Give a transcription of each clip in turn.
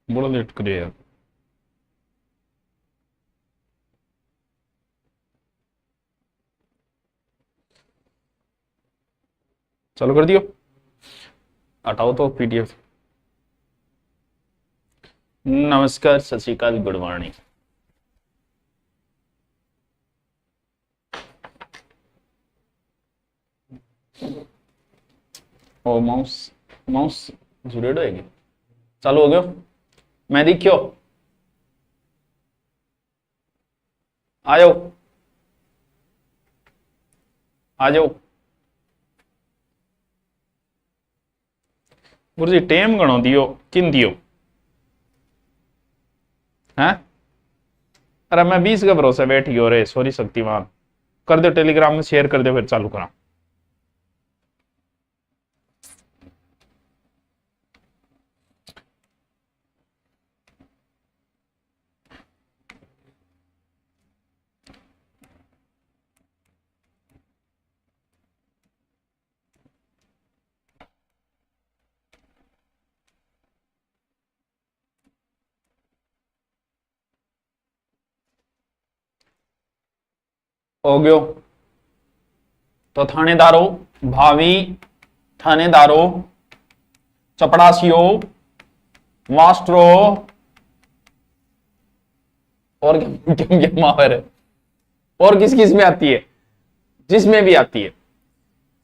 बड़ा लेट करे यार। चालू कर दियो। हटाओ तो पीडीएफ। नमस्कार, सत श्रीकाल, गुड मॉर्निंग। ओ माउस, माउस जुड़ेड़ो है क्या? चालू हो गयो? मैं दिखियो। आयो, आ जाओ। गुरुजी टेम गणो दियो, किन दियो हैं? अरे मैं 20 के भरोसे बैठ गयो रे, सॉरी शक्तिमान। कर दो टेलीग्राम में शेयर कर दो, फिर चालू करा। हो गयो तो थानेदारों, भावी थानेदारों, चपड़ासियों, मास्टरों, और क्या क्या क्या मावर है? और किस किस में आती है? जिसमें भी आती है।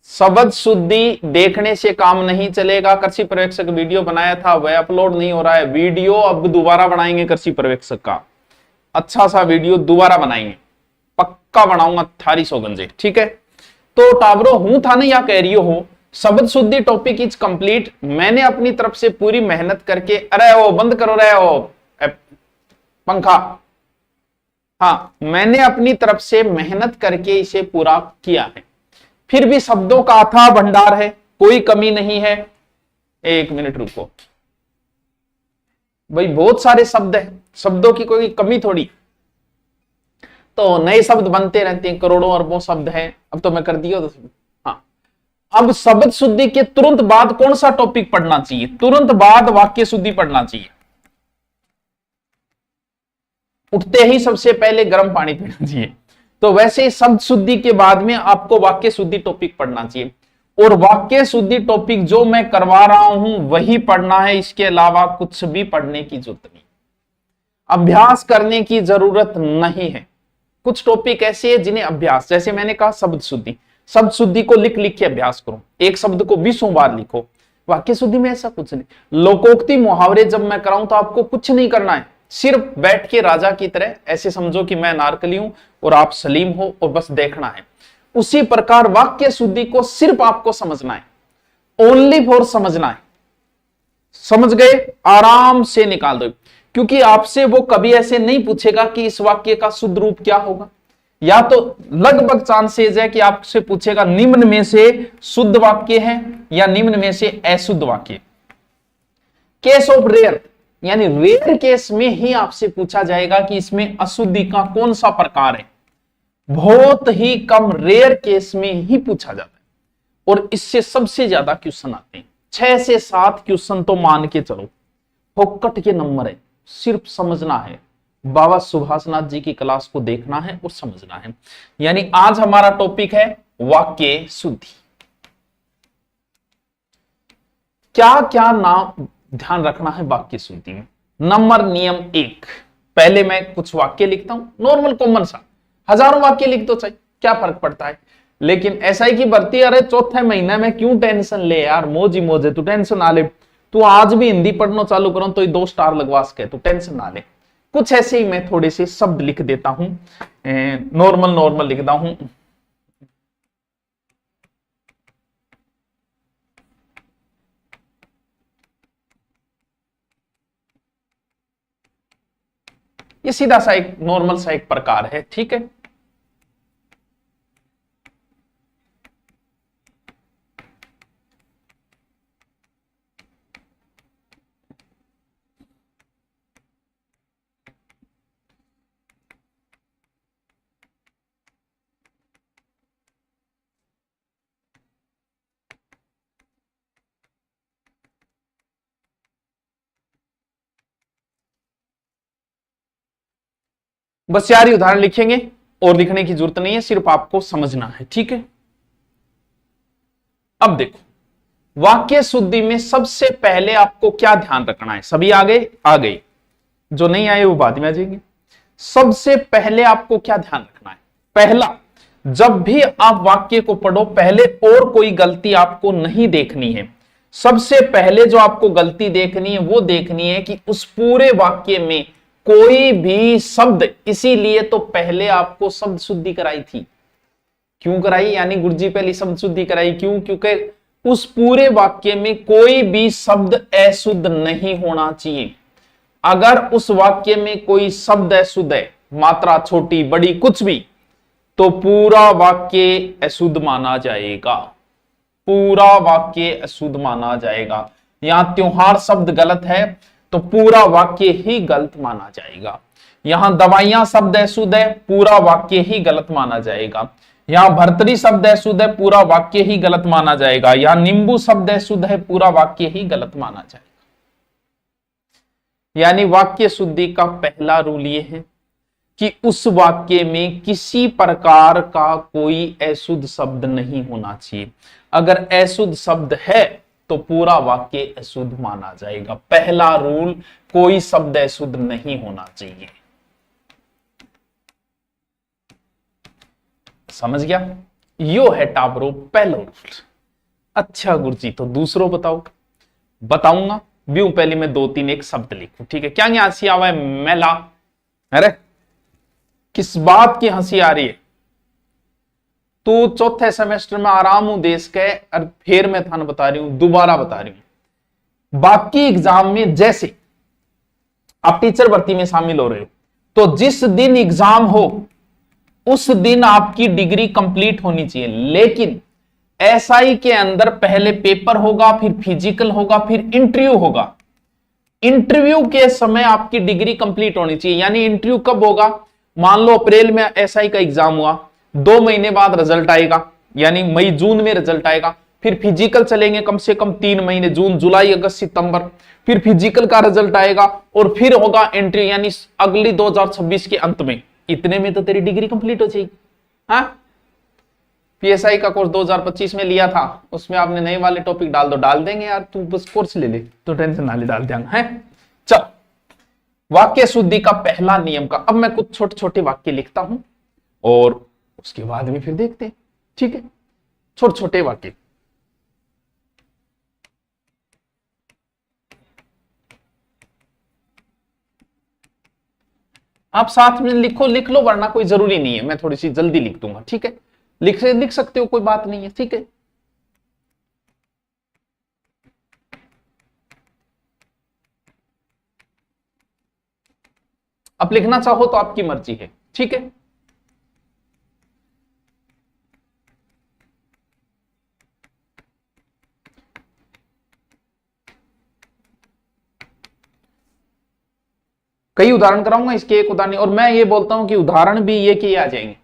शब्द शुद्धि देखने से काम नहीं चलेगा। कृषि पर्यवेक्षक वीडियो बनाया था, वह अपलोड नहीं हो रहा है। वीडियो अब दोबारा बनाएंगे कृषि पर्यवेक्षक का, अच्छा सा वीडियो दोबारा बनाएंगे, पक्का बनाऊंगा थारी सौगंजे, ठीक है? तो टाबरो हूं था ना, या कह रही हो शब्द शुद्धि टॉपिक इज कंप्लीट। मैंने अपनी तरफ से पूरी मेहनत करके, अरे वो बंद करो रहे हो पंखा। हाँ, मैंने अपनी तरफ से मेहनत करके इसे पूरा किया है। फिर भी शब्दों का अथाह भंडार है, कोई कमी नहीं है। एक मिनट रुको भाई, बहुत सारे शब्द है, शब्दों की कोई कमी थोड़ी। तो नए शब्द बनते रहते हैं, करोड़ों अरबों शब्द हैं। अब तो मैं कर दिया तो हाँ। अब शब्द शुद्धि के तुरंत बाद कौन सा टॉपिक पढ़ना चाहिए? तुरंत बाद वाक्य शुद्धि पढ़ना चाहिए। उठते ही सबसे पहले गर्म पानी पीना चाहिए। तो वैसे शब्द शुद्धि के बाद में आपको वाक्य शुद्धि टॉपिक पढ़ना चाहिए। और वाक्य शुद्धि टॉपिक जो मैं करवा रहा हूं वही पढ़ना है, इसके अलावा कुछ भी पढ़ने की जरूरत नहीं, अभ्यास करने की जरूरत नहीं है। कुछ टॉपिक ऐसे हैं जिन्हें अभ्यास, जैसे मैंने कहा शब्द शुद्धि, शब्द शुद्धि को लिख लिख के अभ्यास करो, एक शब्द को 20 बार लिखो। वाक्य शुद्धि में ऐसा कुछ नहीं। लोकोक्ति मुहावरे जब मैं कराऊं तो आपको कुछ नहीं करना है, सिर्फ बैठ के राजा की तरह ऐसे समझो कि मैं नारकली हूं और आप सलीम हो, और बस देखना है। उसी प्रकार वाक्य शुद्धि को सिर्फ आपको समझना है, ओनली फॉर समझना है। समझ गए? आराम से निकाल दो, क्योंकि आपसे वो कभी ऐसे नहीं पूछेगा कि इस वाक्य का शुद्ध रूप क्या होगा। या तो लगभग चांसेस है कि आपसे पूछेगा निम्न में से शुद्ध वाक्य है या निम्न में से अशुद्ध वाक्य। केस ऑफ रेयर, यानी रेयर केस में ही आपसे पूछा जाएगा कि इसमें अशुद्धि का कौन सा प्रकार है। बहुत ही कम रेयर केस में ही पूछा जाता है, और इससे सबसे ज्यादा क्वेश्चन आते हैं। 6 से 7 क्वेश्चन तो मान के चलो, फोकट के नंबर है, सिर्फ समझना है। बाबा सुभाष नाथ जी की क्लास को देखना है और समझना है। यानी आज हमारा टॉपिक है वाक्य शुद्धि। क्या क्या नाम ध्यान रखना है वाक्य शुद्धि में? नंबर नियम 1, पहले मैं कुछ वाक्य लिखता हूं, नॉर्मल कॉमन सा, हजारों वाक्य लिख दो चाहे, क्या फर्क पड़ता है। लेकिन एसआई की भर्ती, अरे चौथे महीने में क्यों टेंशन ले यार, मौज ही मौज है, तू टेंशन ना ले। तू आज भी हिंदी पढ़ना चालू करो तो 2 स्टार लगवा सके, तू टेंशन ना ले। कुछ ऐसे ही मैं थोड़े से शब्द लिख देता हूं, नॉर्मल नॉर्मल लिखता हूं। ये सीधा सा एक नॉर्मल सा एक प्रकार है, ठीक है? बस यार ये उदाहरण लिखेंगे और लिखने की जरूरत नहीं है, सिर्फ आपको समझना है, ठीक है। अब देखो, वाक्य शुद्धि में सबसे पहले आपको क्या ध्यान रखना है। सभी आ गए? आ गई। जो नहीं आए वो बाद में आ जाएंगे। सबसे पहले आपको क्या ध्यान रखना है? पहला, जब भी आप वाक्य को पढ़ो, पहले और कोई गलती आपको नहीं देखनी है। सबसे पहले जो आपको गलती देखनी है वो देखनी है कि उस पूरे वाक्य में कोई भी शब्द, इसीलिए तो पहले आपको शब्द शुद्धि कराई थी। क्यों कराई? यानी गुरुजी पहली शब्द शुद्धि कराई, क्यों? क्योंकि उस पूरे वाक्य में कोई भी शब्द अशुद्ध नहीं होना चाहिए। अगर उस वाक्य में कोई शब्द अशुद्ध है, मात्रा छोटी बड़ी कुछ भी, तो पूरा वाक्य अशुद्ध माना जाएगा। पूरा वाक्य अशुद्ध माना जाएगा। यहां त्योहार शब्द गलत है तो पूरा वाक्य ही गलत माना जाएगा। यहां दवाइयां शब्द अशुद्ध है, पूरा वाक्य ही गलत माना जाएगा। यहां भर्तरी शब्द अशुद्ध है, पूरा वाक्य ही गलत माना जाएगा। यहां नींबू शब्द अशुद्ध है, पूरा वाक्य ही गलत माना जाएगा। यानी वाक्य शुद्धि का पहला रूल यह है कि उस वाक्य में किसी प्रकार का कोई अशुद्ध शब्द नहीं होना चाहिए। अगर अशुद्ध शब्द है तो पूरा वाक्य अशुद्ध माना जाएगा। पहला रूल, कोई शब्द अशुद्ध नहीं होना चाहिए। समझ गया? यो है टाबरो पहला रूल। अच्छा गुरुजी, तो दूसरो बताओ। बताऊंगा व्यू, पहले मैं 2-3 एक शब्द लिखूं, ठीक है? क्या हंसी आवा है? मेला। अरे किस बात की हंसी आ रही है? तू चौथे सेमेस्टर में आराम हूं देश के, और फिर मैं थान बता रही हूं, दोबारा बता रही हूं। बाकी एग्जाम में जैसे आप टीचर भर्ती में शामिल हो रहे हो, तो जिस दिन एग्जाम हो उस दिन आपकी डिग्री कंप्लीट होनी चाहिए। लेकिन एसआई के अंदर पहले पेपर होगा, फिर फिजिकल होगा, फिर इंटरव्यू होगा। इंटरव्यू के समय आपकी डिग्री कंप्लीट होनी चाहिए। यानी इंटरव्यू कब होगा? मान लो अप्रैल में एसआई का एग्जाम हुआ, 2 महीने बाद रिजल्ट आएगा, यानी मई जून में रिजल्ट आएगा। फिर फिजिकल चलेंगे कम से कम 3 महीने, जून जुलाई अगस्त सितंबर। फिर फिजिकल का रिजल्ट आएगा और फिर होगा एंट्री, यानी अगली 2026 के अंत में। इतने में तो तेरी डिग्री कंप्लीट हो जाएगी। हाँ, पीएसआई का कोर्स 2025 में लिया था, उसमें आपने नए वाले टॉपिक डाल दो, डाल देंगे यार, तू बस कोर्स ले ले, तो टेंशन ना ले, डाल देंगे। हैं, चल, वाक्य शुद्धि का पहला नियम का अब मैं कुछ छोटे छोटे वाक्य लिखता हूं और उसके बाद में फिर देखते हैं, ठीक है? छोटे छोटे वाक्य। आप साथ में लिखो, लिख लो, वरना कोई जरूरी नहीं है, मैं थोड़ी सी जल्दी लिख दूंगा, ठीक है? लिख सकते हो, कोई बात नहीं है, ठीक है? अब लिखना चाहो तो आपकी मर्जी है, ठीक है? कई उदाहरण कराऊंगा, इसके एक उदाहरण, और मैं ये बोलता हूं कि उदाहरण भी ये किए आ जाएंगे।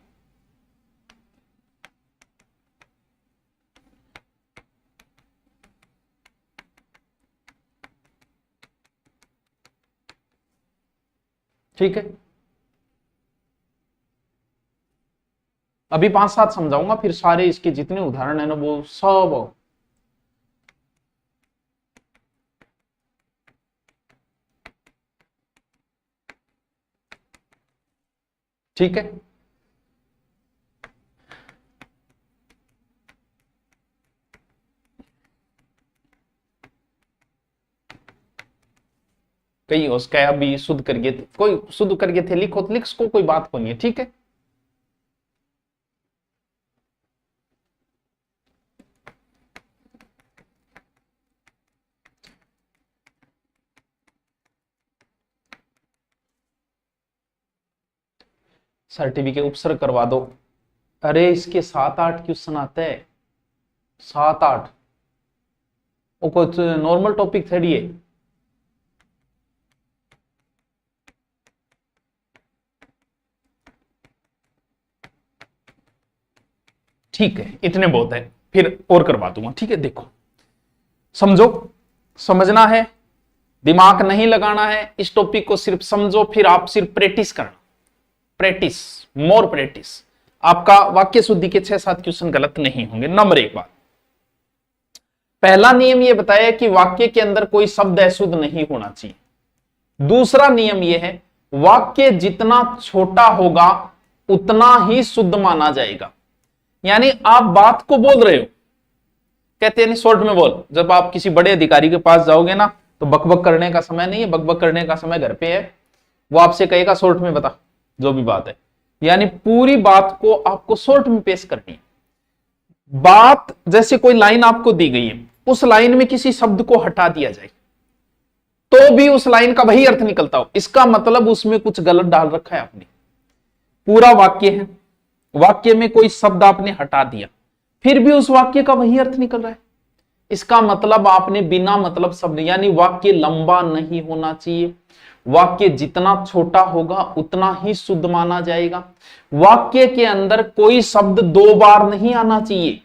ठीक है, अभी 5-7 समझाऊंगा, फिर सारे इसके जितने उदाहरण है ना वो सब। ठीक है, कई उसका अभी शुद्ध करके, कोई शुद्ध करके थे, लिखो तो लिख सको, कोई बात को नहीं है, ठीक है? सर्टिफिकेट उपसर्ग करवा दो। अरे इसके 7-8 क्वेश्चन आते हैं, 7-8, वो कुछ नॉर्मल टॉपिक थोड़ी है। ठीक है, इतने बहुत है, फिर और करवा दूंगा, ठीक है? देखो, समझो, समझना है, दिमाग नहीं लगाना है, इस टॉपिक को सिर्फ समझो, फिर आप सिर्फ प्रैक्टिस करना। प्रैक्टिस, मोर प्रैक्टिस, आपका वाक्य शुद्धि के 6-7 क्वेश्चन गलत नहीं होंगे। नंबर 1 बात, पहला नियम यह बताया कि वाक्य के अंदर कोई शब्द अशुद्ध नहीं होना चाहिए। दूसरा नियम यह है वाक्य जितना छोटा होगा उतना ही शुद्ध माना जाएगा। यानी आप बात को बोल रहे हो, कहते हैं शॉर्ट में बोल। जब आप किसी बड़े अधिकारी के पास जाओगे ना तो बकबक करने का समय नहीं है, बकबक करने का समय घर पे है। वो आपसे कहेगा शॉर्ट में बता जो भी बात है, यानी पूरी बात को आपको शॉर्ट में पेश करनी है। बात जैसे कोई लाइन आपको दी गई है, उस लाइन में किसी शब्द को हटा दिया जाए तो भी उस लाइन का वही अर्थ निकलता हो, इसका मतलब उसमें कुछ गलत डाल रखा है आपने। पूरा वाक्य है, वाक्य में कोई शब्द आपने हटा दिया फिर भी उस वाक्य का वही अर्थ निकल रहा है, इसका मतलब आपने बिना मतलब शब्द, यानी वाक्य लंबा नहीं होना चाहिए। वाक्य जितना छोटा होगा उतना ही शुद्ध माना जाएगा। वाक्य के अंदर कोई शब्द 2 बार नहीं आना चाहिए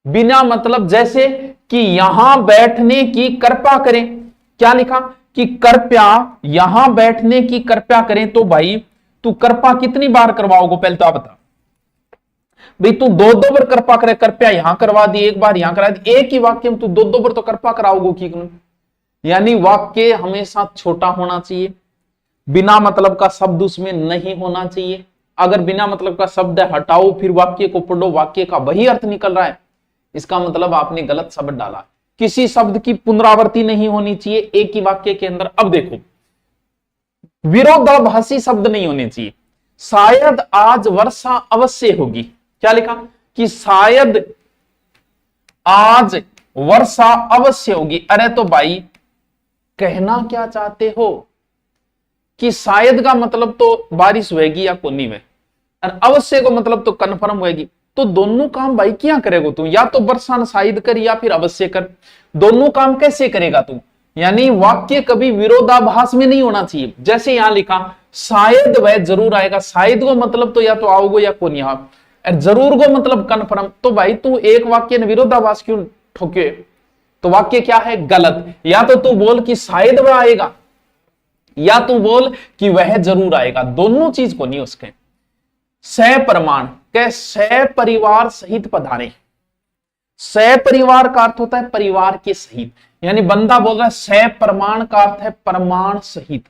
बिना मतलब। जैसे कि यहां बैठने की कृपा करें, क्या लिखा कि कृपया यहां बैठने की कृपया करें, तो भाई तू कृपा कितनी बार करवाओगे पहले तो आप बता भाई। तू 2-2 बार कृपा करे, कृपया यहां करवा दी, एक बार यहां करा दी, एक ही वाक्य में तू 2-2 बार तो कृपा कराओगे कि। यानी वाक्य हमेशा छोटा होना चाहिए, बिना मतलब का शब्द उसमें नहीं होना चाहिए। अगर बिना मतलब का शब्द हटाओ फिर वाक्य को पढ़ो, वाक्य का वही अर्थ निकल रहा है, इसका मतलब आपने गलत शब्द डाला। किसी शब्द की पुनरावृत्ति नहीं होनी चाहिए एक ही वाक्य के अंदर। अब देखो, विरोधाभासी शब्द नहीं होने चाहिए। शायद आज वर्षा अवश्य होगी, क्या लिखा कि शायद आज वर्षा अवश्य होगी। अरे तो भाई कहना क्या चाहते हो कि शायद का मतलब तो बारिश होगी या कोनी में, और अवश्य को मतलब तो कन्फर्म होगी। तो दोनों काम भाई क्या करेगा तू, या तो वर्षा शायद कर या फिर अवश्य कर, दोनों काम कैसे करेगा तू। यानी वाक्य कभी विरोधाभास में नहीं होना चाहिए। जैसे यहां लिखा शायद वह जरूर आएगा, शायद को मतलब तो या तो आओगे या कोनी, जरूर को मतलब कन्फर्म। तो भाई तू एक वाक्य ने विरोधाभास क्यों ठोके, तो वाक्य क्या है गलत। या तो तू बोल कि शायद वह आएगा, या तू बोल कि वह जरूर आएगा, दोनों चीज को नहीं उसके। सप्रमाण के सपरिवार सहित पधारे, सपरिवार का अर्थ होता है परिवार के सहित, यानी बंदा बोल रहा है सप्रमाण का अर्थ है प्रमाण सहित।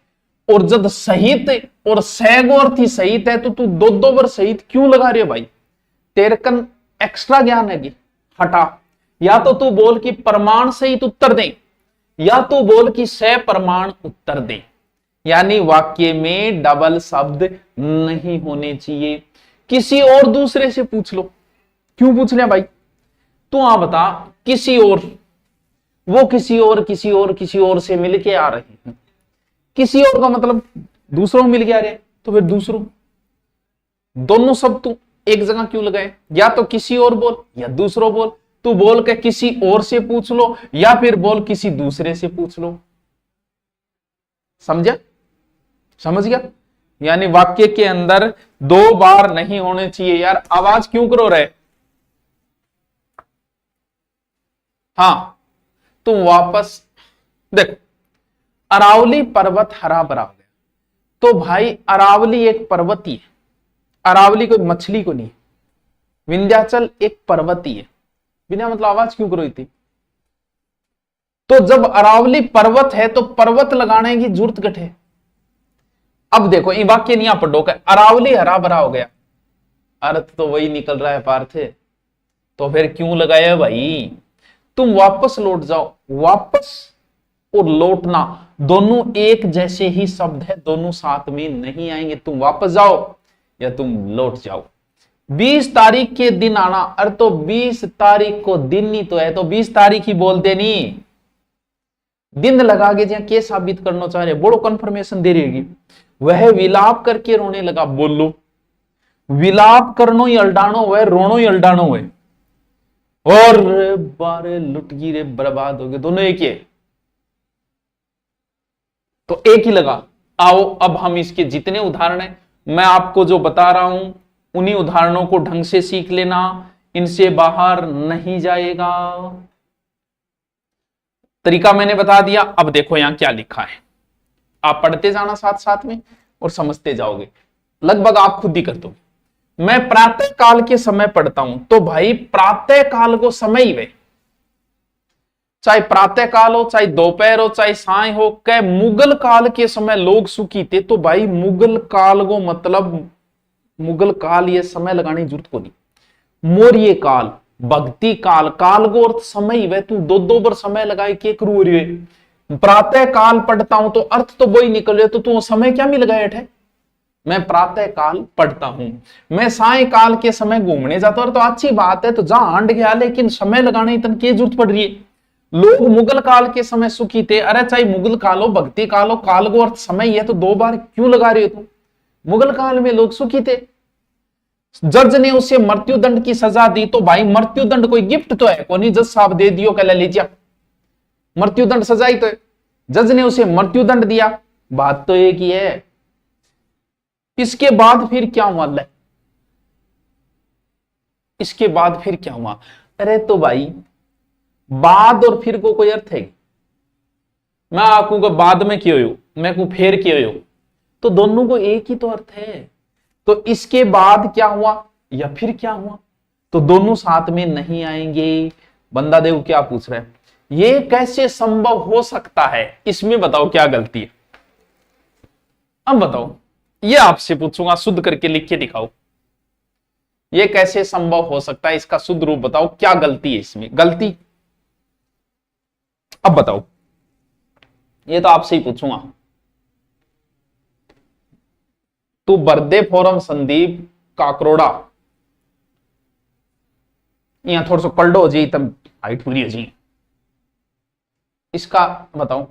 और जब सहित और सैगो अर्थ ही सहित है तो तू 2-2 बार सहित क्यों लगा रहे हो भाई, तेरे कन एक्स्ट्रा ज्ञान है कि हटा। या तो तू बोल कि प्रमाण सहित उत्तर दे, या तू बोल कि सप्रमाण उत्तर दे। यानी वाक्य में डबल शब्द नहीं होने चाहिए। किसी और दूसरे से पूछ लो, क्यों पूछ ले भाई, तू आ बता किसी और, वो किसी और किसी और किसी और से मिलके आ रहे हैं, किसी और का मतलब दूसरों मिल के आ रहे, तो फिर दूसरों, दोनों शब्द तू एक जगह क्यों लगाए। या तो किसी और बोल या दूसरों बोल, तू बोल के किसी और से पूछ लो या फिर बोल किसी दूसरे से पूछ लो। समझा, समझ गया। यानी वाक्य के अंदर 2 बार नहीं होने चाहिए। यार आवाज क्यों करो रहे, हाँ तुम वापस देखो, अरावली पर्वत हरा भरा हो गया, तो भाई अरावली एक पर्वत ही है, अरावली कोई मछली को नहीं, विंध्याचल एक पर्वत ही है। बिना मतलब आवाज क्यों करो इतनी। तो जब अरावली पर्वत है तो पर्वत लगाने की जरूरत घटे। अब देखो ये वाक्य नहीं पढ़ो, अरावली हरा भरा हो गया, अर्थ तो वही निकल रहा है पार्थ, तो फिर क्यों लगाया भाई। तुम वापस लौट जाओ, वापस और लौटना दोनों एक जैसे ही शब्द है, दोनों साथ में नहीं आएंगे। तुम वापस जाओ या तुम लौट जाओ। 20 तारीख के दिन आना, अरे तो 20 तारीख को दिन ही तो है, तो 20 तारीख ही बोल देनी, दिन लगा के जहां के साबित करना चाह रहे, बड़ो कंफर्मेशन दे रहेगी। वह विलाप करके रोने लगा, बोलो विलाप करनो ही अल्डानो हुए, रोनो ही अल्डानो हुए, और बारे लुटगी रे बर्बाद हो गए, दोनों एक ही है, तो एक ही लगा। आओ अब हम इसके जितने उदाहरण हैं मैं आपको जो बता रहा हूं उन्हीं उदाहरणों को ढंग से सीख लेना, इनसे बाहर नहीं जाएगा। तरीका मैंने बता दिया। अब देखो यहां क्या लिखा है, आप पढ़ते जाना साथ साथ में। और समझते जाओगे, लगभग आप खुद ही कर दो। मैं प्रातः काल के समय पढ़ता हूं, तो भाई प्रातः काल को समय ही वे, चाहे प्रातः काल हो, चाहे दोपहर हो, चाहे साय हो, कह मुगल काल के समय लोग सुखी थे, तो भाई मुगल काल को मतलब मुगल काल ये समय लगाने की जरूरत को नहीं। मौर्य काल, भक्ति काल, काल को अर्थ समय वह, तू दो दो बार समय लगाए के करू रही है। प्रातः काल पढ़ता हूं तो अर्थ तो वही निकल रहे, तो तू समय क्या मिल गया है? मैं प्रातः काल पढ़ता हूं, मैं साय काल के समय घूमने जाता हूं, तो अच्छी बात है, तो जहां हंड गया, लेकिन समय लगाने की तन जरूरत पड़ रही है। लोग मुगल काल के समय सुखी थे, अरे चाहे मुगल काल हो, भक्ति काल हो, काल को अर्थ समय ही है, तो दो बार क्यों लगा रहे हो तुम? मुगल काल में लोग सुखी थे। जज ने उसे मृत्युदंड की सजा दी, तो भाई मृत्युदंड कोई गिफ्ट तो है, कोई जज साहब दे दियो कह लीजिए मृत्युदंड सजा ही तो है, जज ने उसे मृत्युदंड दिया, बात तो एक ही है। इसके बाद फिर क्या हुआ? इसके बाद फिर क्या हुआ? अरे तो भाई बाद और फिर को कोई अर्थ है? मैं आपको बाद में क्यों हो, मैं को फिर क्यों हो, तो दोनों को एक ही तो अर्थ है। तो इसके बाद क्या हुआ या फिर क्या हुआ, तो दोनों साथ में नहीं आएंगे। बंदा देखो क्या पूछ रहा है, ये कैसे संभव हो सकता है, इसमें बताओ क्या गलती है। अब बताओ, ये आपसे पूछूंगा, शुद्ध करके लिख के दिखाओ, ये कैसे संभव हो सकता है, इसका शुद्ध रूप बताओ, क्या गलती है इसमें? गलती अब बताओ, ये तो आपसे ही पूछूंगा। तू बर्दे फोरम संदीप काकरोड़ा, यहां थोड़ा सा पलटो हो जी, तब हाइट पूरी हो जी। इसका बताओ,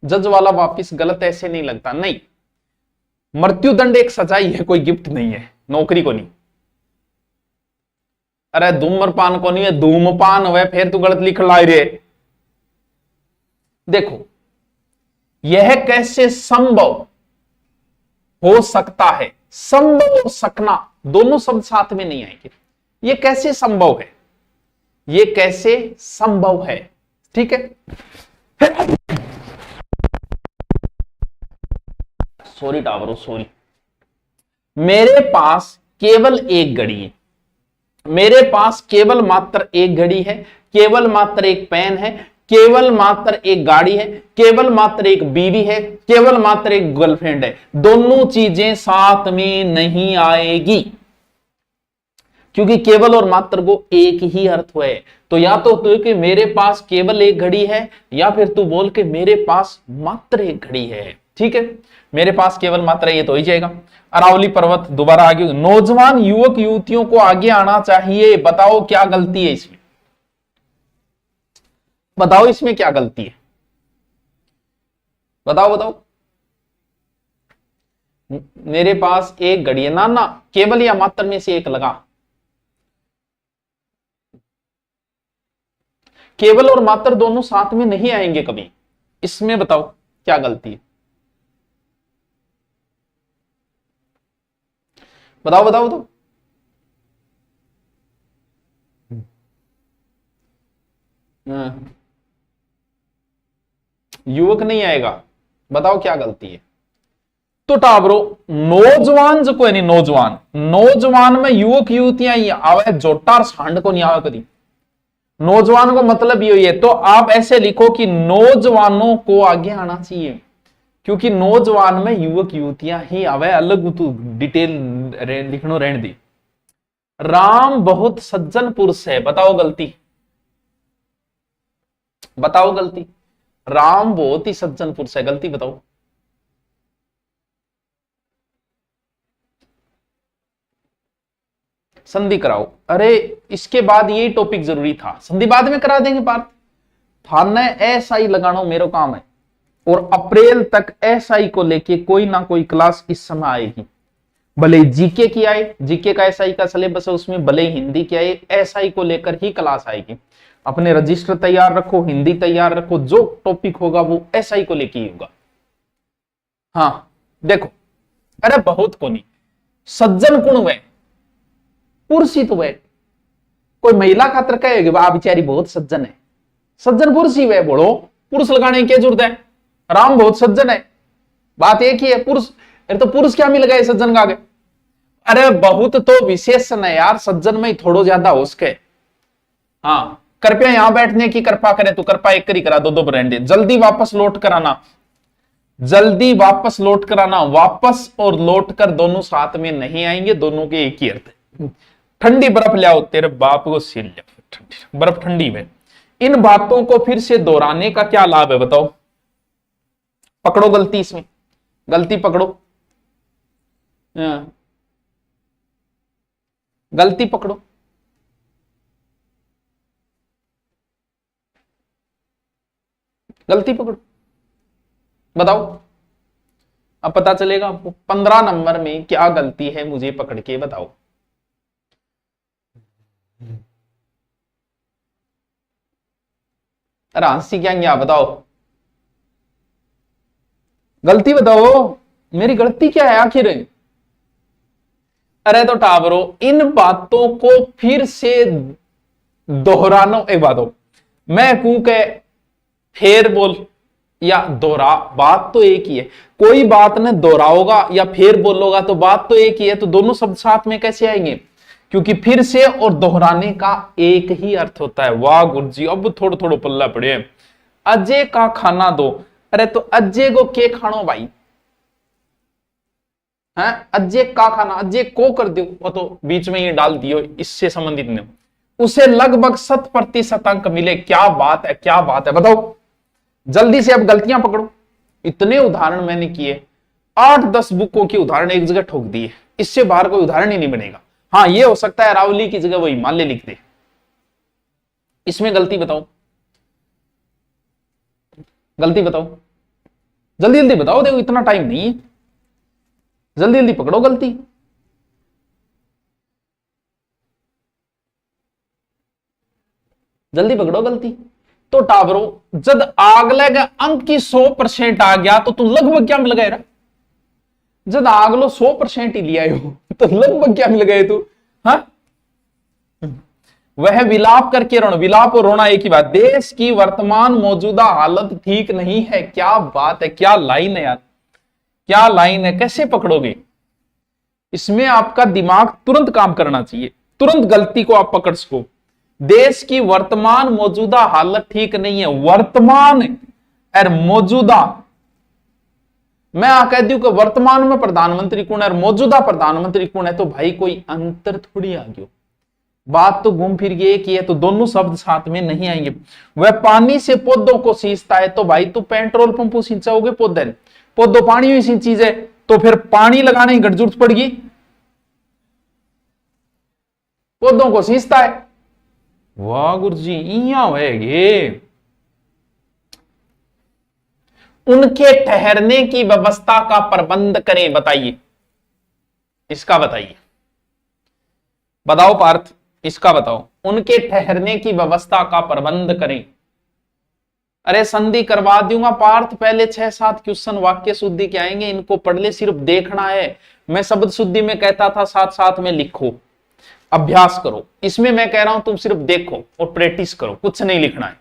जज वाला वापिस गलत ऐसे नहीं लगता, नहीं, मृत्युदंड एक सजाई है, कोई गिफ्ट नहीं है, नौकरी को नहीं। अरे धूम्रपान को नहीं है, धूमपान हुए, फिर तू गलत लिख ला रे। देखो यह कैसे संभव हो सकता है, संभव और सकना दोनों शब्द साथ में नहीं आएंगे। ये कैसे संभव है, ये कैसे संभव है, ठीक है। Sorry Tauro, sorry. मेरे पास केवल एक घड़ी है, मेरे पास केवल मात्र एक घड़ी है, केवल मात्र एक पेन है, केवल मात्र एक गाड़ी है, केवल मात्र एक बीवी है, केवल मात्र एक गर्लफ्रेंड है। दोनों चीजें साथ में नहीं आएगी, क्योंकि केवल और मात्र को एक ही अर्थ है। तो या तो कि मेरे पास केवल एक घड़ी है, या फिर तू बोल के मेरे पास मात्र एक घड़ी है, ठीक है। मेरे पास केवल मात्र ये तो ही जाएगा। अरावली पर्वत दोबारा आगे, नौजवान युवक युवतियों को आगे आना चाहिए, बताओ क्या गलती है इसमें, बताओ इसमें क्या गलती है, बताओ बताओ। मेरे पास एक घड़ी है, ना ना, केवल या मात्र में से एक लगा, केवल और मात्र दोनों साथ में नहीं आएंगे कभी, इसमें बताओ क्या गलती है, बताओ बताओ बताओ। युवक नहीं आएगा, बताओ क्या गलती है। तो टाबरो नौजवान जो कोई नहीं, नौजवान, नौजवान में युवक युवतियां ही आवे, जोटार सांड को नहीं आवे कभी। नौजवान को मतलब ये है, तो आप ऐसे लिखो कि नौजवानों को आगे आना चाहिए, क्योंकि नौजवान में युवक युवतियां ही आवे, अलग तू डिटेल लिखनो रहने दी। राम बहुत सज्जन पुरुष है, बताओ गलती, बताओ गलती। राम बहुत ही सज्जन पुरुष है, गलती बताओ। संधि कराओ। अरे इसके बाद यही टॉपिक जरूरी था, संधि बाद में करा देंगे पार्थ। थाने एसआई लगाना मेरा काम है, और अप्रैल तक एसआई को लेके कोई ना कोई क्लास इस समय आएगी, भले जीके की आए, जीके का एसआई का सिलेबस है उसमें, भले हिंदी की आए, एसआई को लेकर ही क्लास आएगी। अपने रजिस्टर तैयार रखो, हिंदी तैयार रखो, जो टॉपिक होगा वो एसआई को लेके ही होगा। हाँ देखो, अरे बहुत को नहीं, सज्जन गुण वे पुरुष ही तो वे, कोई महिला खातर कहेगी वाह बेचारी बहुत सज्जन है, सज्जन पुरुष ही वे, बोलो पुरुष लगाने की क्या जरूरत है। राम बहुत सज्जन है, बात एक ही है, पुरुष अरे तो पुरुष क्या मिल गए सज्जन का आगे? अरे बहुत तो विशेषण है यार, सज्जन में थोड़ो ज्यादा हो सके। हाँ, कृपया यहां बैठने की कृपा करें तो कृपा एक करी करा दो, दो ब्रांडे जल्दी वापस लौट कर आना, जल्दी वापस लौट कर आना। वापस और लौट कर दोनों साथ में नहीं आएंगे, दोनों के एक ही अर्थ है। ठंडी बर्फ ले आओ, तेरे बाप को सील ले ठंडी बर्फ ठंडी में। इन बातों को फिर से दोहराने का क्या लाभ है बताओ? पकड़ो गलती, इसमें गलती पकड़ो, गलती पकड़ो। गलती पकड़ो, बताओ। अब पता चलेगा आपको 15 नंबर में क्या गलती है, मुझे पकड़ के बताओ। अरे हंसी क्या बताओ, गलती बताओ, मेरी गलती क्या है आखिर? अरे तो टावरो, इन बातों को फिर से दोहरानो। एक बात हो, मैं कहूं के फेर बोल या दोहरा, बात तो एक ही है। कोई बात ने दोहराओगा या फेर बोलोगा तो बात तो एक ही है, तो दोनों शब्द साथ में कैसे आएंगे? क्योंकि फिर से और दोहराने का एक ही अर्थ होता है। वाह गुरुजी, अब थोड़ा थोड़ा पल्ला पड़े। अजय का खाना दो, अरे तो अजय को के खानो भाई है? अजय का खाना, अजय को कर दो, वो तो बीच में ही डाल दियो, इससे संबंधित नहीं। उसे लगभग 100% अंक मिले। क्या बात है, क्या बात है, बताओ जल्दी से। अब गलतियां पकड़ो। इतने उदाहरण मैंने किए, 8-10 बुकों की उदाहरण एक जगह ठोक दिए, इससे बाहर कोई उदाहरण ही नहीं बनेगा। हाँ, ये हो सकता है रावली की जगह वो हिमालय लिख दे। इसमें गलती बताओ, गलती बताओ, जल्दी जल्दी बताओ, देखो इतना टाइम नहीं है, जल्दी जल्दी पकड़ो गलती। जल्दी पकड़ो गलती। तो टावरो, जब आगले का अंक की 100% आ गया तो तू लगभग क्या मिल गया? जब आगलो 100% ही लिया हो तो लगभग क्या मिल गए तू? हाँ, वह विलाप करके रोना। विलाप और रोना एक ही बात। देश की वर्तमान मौजूदा हालत ठीक नहीं है। क्या बात है, क्या लाइन है यार, क्या लाइन है, कैसे पकड़ोगे? इसमें आपका दिमाग तुरंत काम करना चाहिए, तुरंत गलती को आप पकड़ सको। देश की वर्तमान मौजूदा हालत ठीक नहीं है। वर्तमान और मौजूदा, मैं कह दूं कि वर्तमान में प्रधानमंत्री कौन है और मौजूदा प्रधानमंत्री कौन है, तो भाई कोई अंतर थोड़ी आ गया। बात तो घूम फिर के एक ही है, तो दोनों शब्द साथ में नहीं आएंगे। वह पानी से पौधों को सींचता है, तो भाई तू पेट्रोल पंप सिंचाओगे पौधे? पौधों पानी हुई सी चीज है, तो फिर पानी लगाने की जरूरत पड़ेगी। पौधों को सींचता है। वाह गुरुजी, इया होएगे। उनके ठहरने की व्यवस्था का प्रबंध करें, बताइए इसका, बताइए, बताओ पार्थ, इसका बताओ। उनके ठहरने की व्यवस्था का प्रबंध करें। अरे संधि करवा दूंगा पार्थ, पहले 6-7 क्वेश्चन वाक्य शुद्धि के आएंगे, इनको पढ़ ले, सिर्फ देखना है। मैं शब्द शुद्धि में कहता था साथ साथ में लिखो, अभ्यास करो। इसमें मैं कह रहा हूं तुम सिर्फ देखो और प्रैक्टिस करो, कुछ नहीं लिखना है।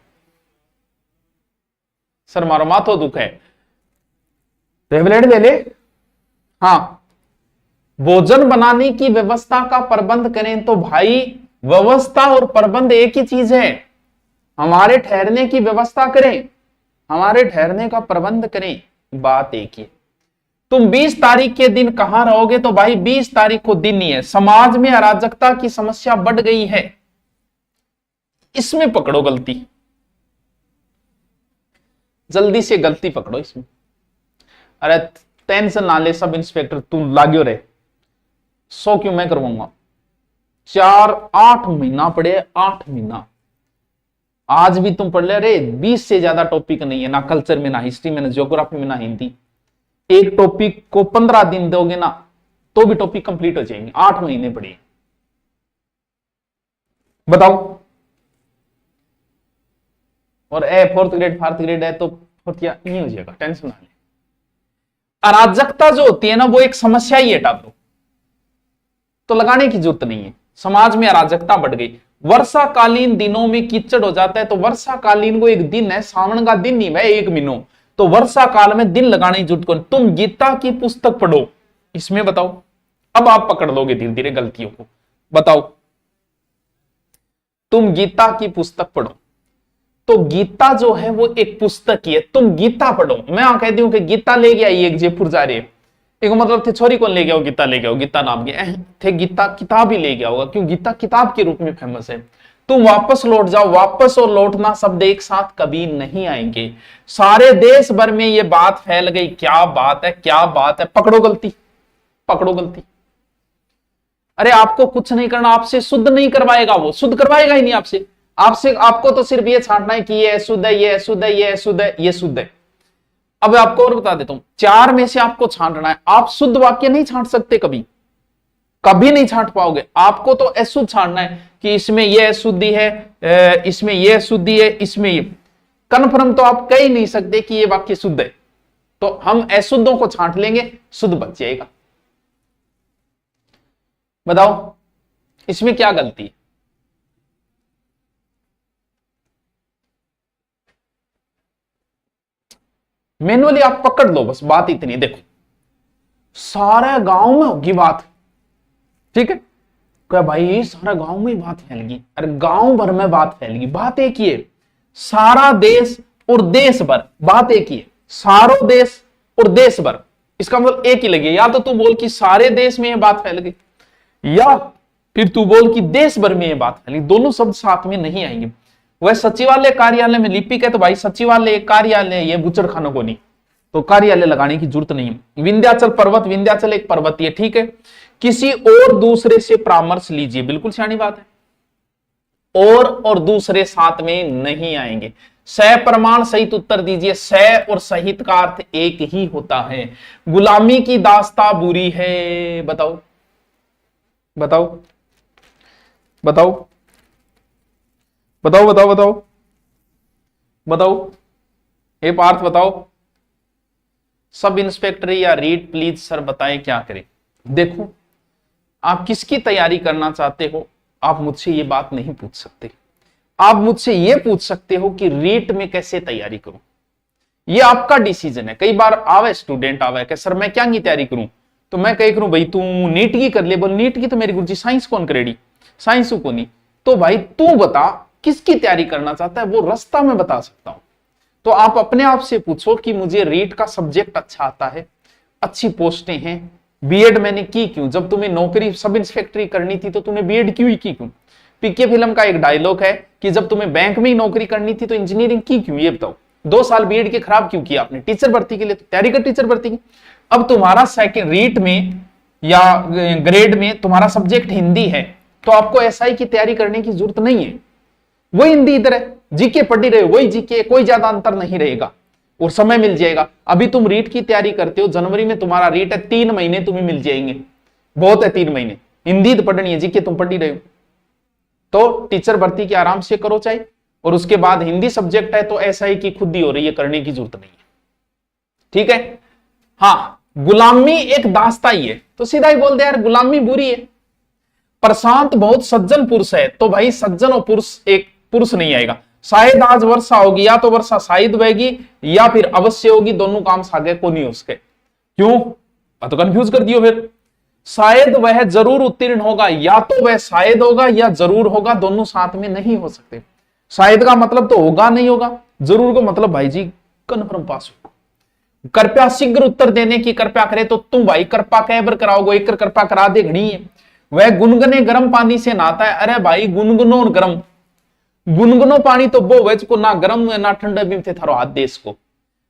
सर मारो माथो दुख है, टेबलेट दे ले। हाँ, भोजन बनाने की व्यवस्था का प्रबंध करें, तो भाई व्यवस्था और प्रबंध एक ही चीज है। हमारे ठहरने की व्यवस्था करें, हमारे ठहरने का प्रबंध करें, बात एक ही है। तुम 20 तारीख के दिन कहां रहोगे, तो भाई 20 तारीख को दिन ही है। समाज में अराजकता की समस्या बढ़ गई है, इसमें पकड़ो गलती, जल्दी से गलती पकड़ो इसमें। अरे टेंशन ना ले सब इंस्पेक्टर, तू लाग्यो रहे, 100 क्यों मैं करवाऊंगा। 8 महीना पड़े, 8 महीना। आज भी तुम पढ़ ले रे, 20 से ज्यादा टॉपिक नहीं है, ना कल्चर में, ना हिस्ट्री में, ना ज्योग्राफी में, ना हिंदी। एक टॉपिक को 15 दिन दोगे ना, तो भी टॉपिक कंप्लीट हो जाएंगे। 8 महीने पड़े, बताओ। और 4th ग्रेड 4th ग्रेड है तो 4th या नहीं हो जाएगा, टेंशन ना ले। अराजकता जो होती है ना, वो एक समस्या ही है टापरो, तो लगाने की जरूरत नहीं है। समाज में अराजकता बढ़ गई। वर्षाकालीन दिनों में कीचड़ हो जाता है, तो वर्षाकालीन को एक दिन है, सावन का दिन नहीं है, 1 महीनों। तो वर्षा काल में दिन लगाने की जरूरत कौन? तुम गीता की पुस्तक पढ़ो, इसमें बताओ, अब आप पकड़ लोगे धीरे धीरे गलतियों को। बताओ, तुम गीता की पुस्तक पढ़ो, तो गीता जो है वो एक पुस्तक ही है, तुम गीता पढ़ो। मैं कहती हूं कि गीता ले गया ये एक जयपुर जा रहे, एक मतलब थे छोरी कौन ले गया हो, गीता ले गया हो, गीता नाम के थे, गीता किताब ही ले गया होगा, क्यों गीता किताब के रूप में फेमस है। तुम वापस लौट जाओ, वापस और लौटना शब्द एक साथ कभी नहीं आएंगे। सारे देश भर में ये बात फैल गई, क्या बात है, क्या बात है, पकड़ो गलती, पकड़ो गलती। अरे आपको कुछ नहीं करना, आपसे शुद्ध नहीं करवाएगा, वो शुद्ध करवाएगा ही नहीं आपसे। आपको तो सिर्फ ये छांटना है कि ये अशुद्ध है, ये अशुद्ध है, ये अशुद्ध है, ये शुद्ध है। अब आपको और बता देता हूं, चार में से आपको छांटना है। आप शुद्ध वाक्य नहीं छांट सकते, कभी कभी नहीं छांट पाओगे। आपको तो अशुद्ध छांटना है कि इसमें ये अशुद्धि है, इसमें ये अशुद्धि है, इसमें ये। कन्फर्म तो आप कह ही नहीं सकते कि ये वाक्य शुद्ध है, तो हम अशुद्धों को छांट लेंगे, शुद्ध बच जाएगा। बताओ इसमें क्या गलती है? मैनुअली आप पकड़ लो, बस बात इतनी। देखो सारे गांव में होगी बात, ठीक है, क्या भाई सारा गांव में ही बात फैल गई? अरे गांव भर में बात फैल गई, बात एक ही है। सारा देश और देश भर, बात एक ही है। सारो देश और देश भर, इसका मतलब एक ही लगे। या तो तू बोल कि सारे देश में ये बात फैल गई, या फिर तू बोल कि देश भर में ये बात फैली। दोनों शब्द साथ में नहीं आएंगे। वह सचिवालय कार्यालय में लिपिक है, तो भाई सचिवालय कार्यालय, ये बुचड़ खानों को नहीं, तो कार्यालय लगाने की जरूरत नहीं है। विंध्याचल पर्वत, विंध्याचल एक पर्वत है, ठीक है। किसी और दूसरे से परामर्श लीजिए, बिल्कुल सियानी बात है। और दूसरे साथ में नहीं आएंगे। सप्रमाण सहित उत्तर दीजिए। स और सहित का अर्थ एक ही होता है। गुलामी की दास्ता बुरी है, बताओ बताओ बताओ बताओ बताओ बताओ बताओ, ये पार्थ बताओ। सब इंस्पेक्टर या रीड प्लीज सर बताएं क्या करें। देखो आप किसकी तैयारी करना चाहते हो, आप मुझसे ये बात नहीं पूछ सकते। आप मुझसे ये पूछ सकते हो कि रीट में कैसे तैयारी करूं, ये आपका डिसीजन है। कई बार आवे स्टूडेंट आवे कि सर मैं क्या की तैयारी करूं, तो मैं कहीं करूं भाई तू नीट की कर ले। बोल नीट की तो मेरी गुरुजी साइंस कौन करेगी, साइंस को नहीं। तो भाई तू बता किसकी तैयारी करना चाहता है, वो रास्ता मैं बता सकता हूं। तो आप अपने आप से पूछो कि मुझे रीट का सब्जेक्ट अच्छा आता है, अच्छी पोस्टें हैं, बीएड मैंने की क्यों? जब तुम्हें नौकरी सब इंस्पेक्टरी करनी थी तो तुमने बीएड क्यों ही की क्यों? पीके फिल्म का एक डायलॉग है कि जब तुम्हें बैंक में ही नौकरी करनी थी तो इंजीनियरिंग की क्यों? ये बताओ। 2 साल बीएड के खराब क्यों किया आपने? टीचर भर्ती के लिए तो तैयारी कर टीचर भर्ती की। अब तुम्हारा सेकंड रीट में या ग्रेड में तुम्हारा सब्जेक्ट हिंदी है, तो आपको एसआई की तैयारी करने की जरूरत नहीं है। वही हिंदी इधर है, जीके पढ़ी रहे, वही जीके, कोई ज्यादा अंतर नहीं रहेगा और समय मिल जाएगा। अभी तुम रीट की तैयारी करते हो, जनवरी में तुम्हारा रीट है, 3 महीने तुम्हें मिल जाएंगे, बहुत है 3 महीने। हिंदी तो पढ़नी है, जीके तुम पढ़ी रहे हो, तो टीचर भर्ती की आराम से करो चाहे, और उसके बाद हिंदी सब्जेक्ट है तो एसआई की खुद ही हो रही है, करने की जरूरत नहीं है, ठीक है। हाँ, गुलामी एक दास्ता ही है, तो सीधा ही बोल दे यार गुलामी बुरी है। प्रशांत बहुत सज्जन पुरुष है, तो भाई सज्जन और पुरुष एक पुरुष नहीं आएगा। शायद आज वर्षा होगी, या तो वर्षा शायद बहेगी या फिर अवश्य होगी, दोनों काम सागे को नहीं उसके। क्यों? तो कंफ्यूज कर दियो फिर। शायद वह जरूर उत्तीर्ण होगा, या तो वह शायद होगा या जरूर होगा, दोनों साथ में नहीं हो सकते। शायद का मतलब तो होगा नहीं होगा, जरूर को मतलब भाई जी कन्फर्म पास होगा। कृपया शीघ्र उत्तर देने की कृपया करे, तो तुम भाई कृपा कैबर कराओगे, एक कृपा करा दे घड़ी है। वह गुनगुने गर्म पानी से नहाता है। अरे भाई गुनगुनो और गर्म, गुनगुनो पानी तो वो वेज को ना गर्म ना ठंडा भी थे थारो हाथ देश को।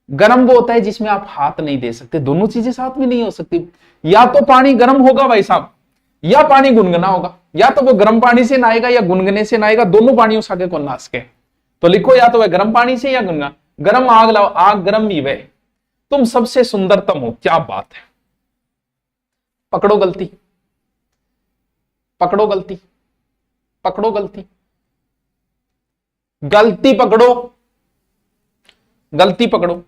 गर्म वो होता है जिसमें आप हाथ नहीं दे सकते, दोनों चीजें साथ में नहीं हो सकती। या तो पानी गर्म होगा भाई साहब, या पानी गुनगुना होगा। या तो वो गर्म पानी से नहाएगा या गुनगुने से नहाएगा, दोनों पानियों सागे को नाश के। तो लिखो या तो वह गर्म पानी से या गुनगुना। गर्म आग लाओ, आग गर्म भी वह। तुम सबसे सुंदरतम हो, क्या बात है। पकड़ो गलती, पकड़ो गलती, पकड़ो गलती, गलती पकड़ो, गलती पकड़ो।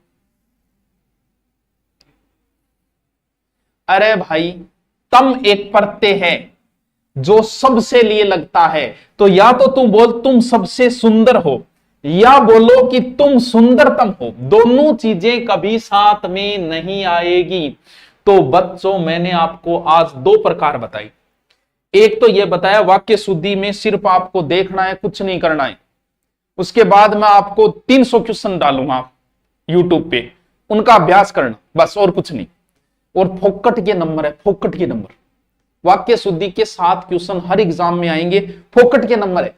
अरे भाई तम एक प्रत्यय है जो सबसे लिए लगता है, तो या तो तुम बोल तुम सबसे सुंदर हो, या बोलो कि तुम सुंदरतम हो। दोनों चीजें कभी साथ में नहीं आएगी। तो बच्चों मैंने आपको आज दो प्रकार बताई। एक तो यह बताया वाक्य शुद्धि में सिर्फ आपको देखना है, कुछ नहीं करना है। उसके बाद मैं आपको 300 क्वेश्चन डालूंगा यूट्यूब पे, उनका अभ्यास करना बस, और कुछ नहीं। और फोकट के नंबर है, फोकट के नंबर। वाक्य शुद्धि के 7 क्वेश्चन हर एग्जाम में आएंगे, फोकट के नंबर है।